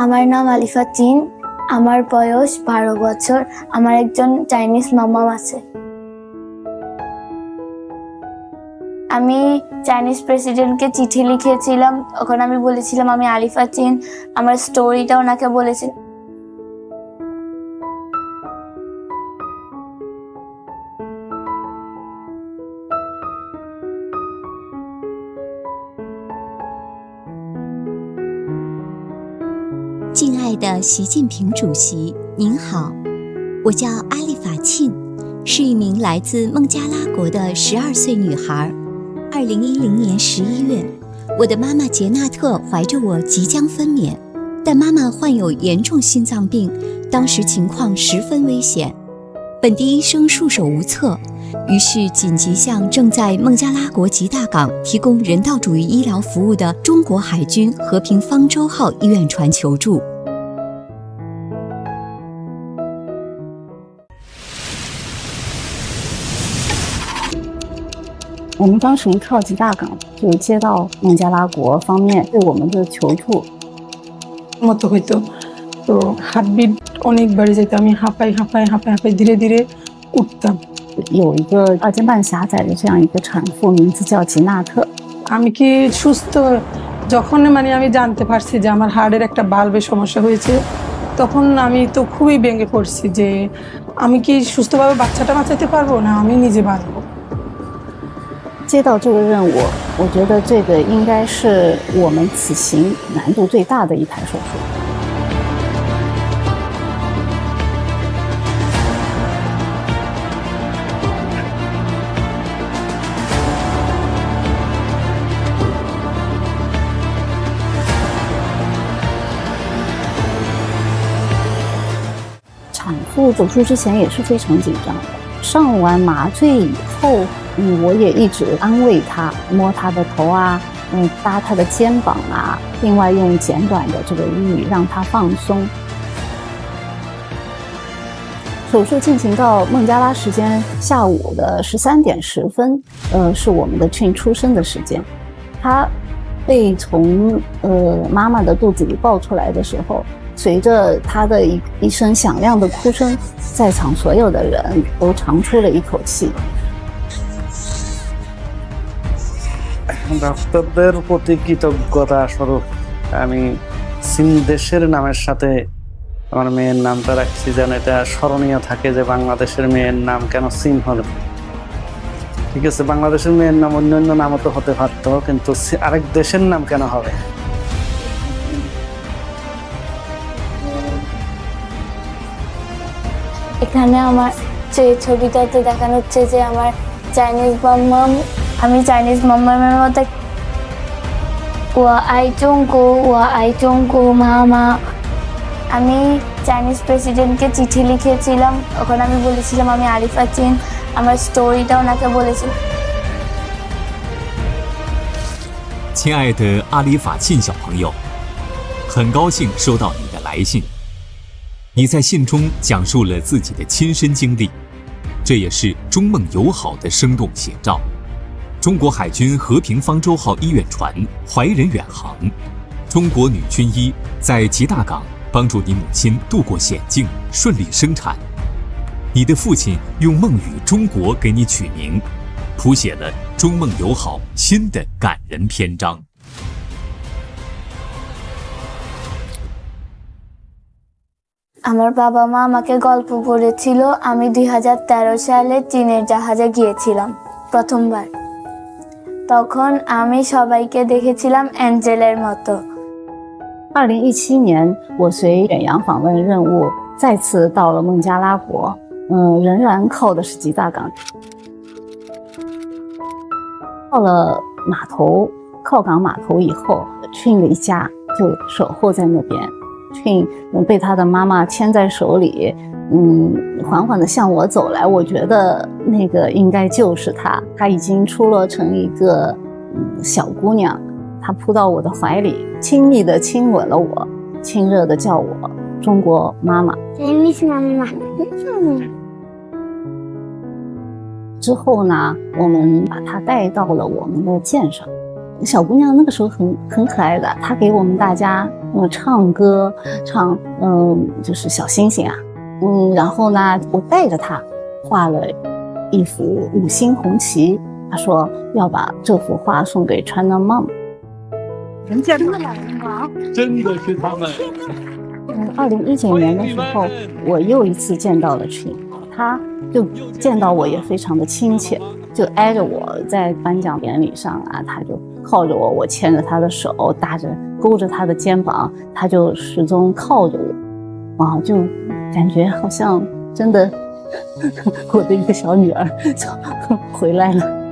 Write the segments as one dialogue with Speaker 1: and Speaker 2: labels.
Speaker 1: আমার নাম আলিফা চিন, আমার বয়স 12 বছর। আমার একজন চাইনিজ মামা আছে। আমি চাইনিজ প্রেসিডেন্টকে চিঠি লিখেছিলাম, তখন আমি বলেছিলাম আমি আলিফা চিন। আমার স্টোরিটা ওনাকে বলেছিলাম।
Speaker 2: 敬爱的习近平主席，您好，我叫阿丽法沁，是一名来自孟加拉国的12岁女孩。2010年11月，我的妈妈杰纳特怀着我即将分娩，但妈妈患有严重心脏病，当时情况十分危险，本地医生束手无策，于是紧急向正在孟加拉国吉大港提供人道主义医疗服务的中国海军和平方舟号医院船求助。
Speaker 3: 我们当时一靠吉大港，就接到孟加拉国方面对我们的求助。
Speaker 4: মতো হইতো তো হার্টবিট অনেক বেড়ে যেত, আমি হাঁপাই ধীরে ধীরে উঠতাম।
Speaker 3: 有一个2间半狭窄的这样一个产妇，名字叫吉纳特。
Speaker 4: আমি কি সুস্থ যখন আমি জানতে পারছি যে আমার হার্টের একটা বাল্বের সমস্যা হয়েছে, তখন আমি তো খুবই ভেঙে পড়ছি যে আমি কি সুস্থভাবে বাচ্চাটা বাঁচাতে পারবো না আমি নিজে বাঁচবো।
Speaker 3: 接到这个任务，我觉得这个应该是我们此行难度最大的一台手术。产妇手术之前也是非常紧张的，上完麻醉以后，我也一直安慰她，摸她的头啊，搭她的肩膀啊，另外用简短的这个英语让她放松。手术进行到孟加拉时间下午的13点10分，是我们的Chin出生的时间。她被从妈妈的肚子里抱出来的时候，随着她的一声响亮的哭声，在场所有的人都长出了一口气。
Speaker 5: ডাক্তারদের প্রতি কৃতজ্ঞতা স্বরূপ আমি চীন দেশের নামের সাথে আমার মেয়ের নামটা রাখছি, যেন এটা স্মরণীয় থাকে যে বাংলাদেশের মেয়ের নাম কেন চীন হলো। ঠিক আছে, বাংলাদেশের মেয়ের নাম অন্য অন্য নামও তো হতে পারতো, কিন্তু আরেক দেশের নাম কেন হবে?
Speaker 1: এখানে আমার যে ছবিটাতে দেখানো হচ্ছে যে আমার চাইনিজ মাম্মাম, আমি চাইনিজ মাম্মামের মতো ওয়া আই চংকো মামা। আমি চাইনিজ প্রেসিডেন্টকে চিঠি লিখেছিলাম, তখন আমি বলেছিলাম আমি আলিফা চিন। আমার স্টোরিটা ওনাকে বলেছিলাম।
Speaker 6: 亲爱的阿里法沁小朋友，很高兴收到你的来信。你在信中讲述了自己的亲身经历，这也是中孟友好的生动写照。中国海军和平方舟号医院船怀人远航，中国女军医在吉大港帮助你母亲度过险境，顺利生产。你的父亲用孟语中国给你取名，谱写了中孟友好新的感人篇章。
Speaker 1: আমার বাবা মা আমাকে গল্প পড়েছিল। আমি 2013 সালে চীনের জাহাজে গিয়েছিলাম প্রথমবার। তখন আমি সবাইকে দেখেছিলাম অ্যাঞ্জেলের মতো।2017
Speaker 3: 年，我随远洋访问任务再次到了孟加拉国，仍然靠的是吉大港。到了码头，靠港码头以后，Chin的一家就守候在那边。Chin被他的妈妈牵在手里，缓缓地向我走来。我觉得那个应该就是他，他已经出落成一个小姑娘，他扑到我的怀里，亲密地亲吻了我，亲热地叫我中国妈妈。之后呢，我们把他带到了我们的舰上，小姑娘那个时候很可爱的，她给我们大家唱歌，就是小星星啊，然后呢，我带着她画了一幅5星红旗，她说要把这幅画送给 China Mom。人家真的来了吗？
Speaker 6: 真的是他们。
Speaker 3: 2019年的时候，我又一次见到了Chin，他就见到我也非常的亲切，就挨着我在颁奖典礼上啊，他就靠着我，我牵着他的手，勾着他的肩膀，他就始终靠着我，啊，就感觉好像真的我的一个小女儿就回来了。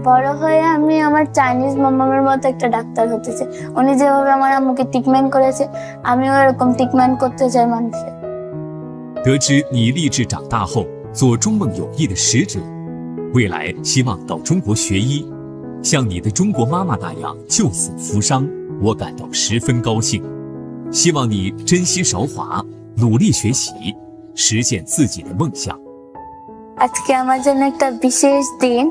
Speaker 1: বড় হয়ে আমি আমার চাইনিজ মামামের মতো একটা ডাক্তার হতে চাই। উনি যেভাবে আমার আম্মুকে ট্রিটমেন্ট করেছে, আমিও এরকম ট্রিটমেন্ট করতে চাই মানুষের।
Speaker 6: 得知你立志长大后做中梦友谊的使者，未来希望到中国学医，像你的中国妈妈那样救死扶伤，我感到十分高兴。希望你珍惜韶华，努力学习，实现自己的梦想。
Speaker 1: আজকে আমার জন্য একটা বিশেষ দিন।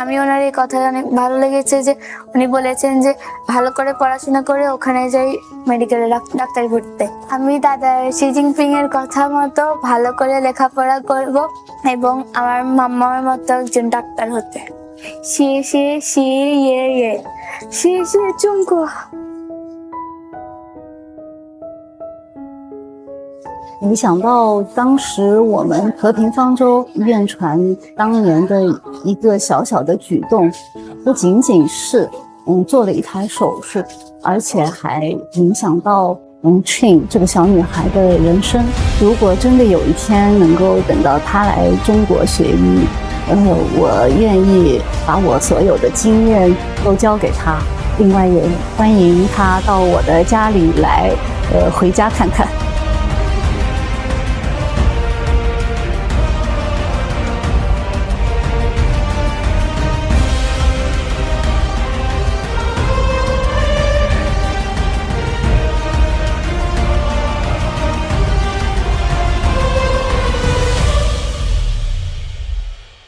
Speaker 1: আমি ওনার এই কথাটা অনেক ভালো লেগেছে যে উনি বলেছেন যে ভালো করে পড়াশোনা করে ওখানে যাই মেডিকেলে ডাক্তারি পড়তে। আমি দাদা শি জিনপিং এর কথা মতো ভালো করে লেখাপড়া করব এবং আমার মাম্মার মতো একজন ডাক্তার হতে। শি শি শি ইয়ে ইয়ে শি শি চুমকো।
Speaker 3: 没想到当时我们和平方舟院传当年的一个小小的举动，不仅仅是做了一台手术，而且还影响到Chin 这个小女孩的人生。如果真的有一天能够等到她来中国学医，我愿意把我所有的经验都交给她，另外也欢迎她到我的家里来，回家看看。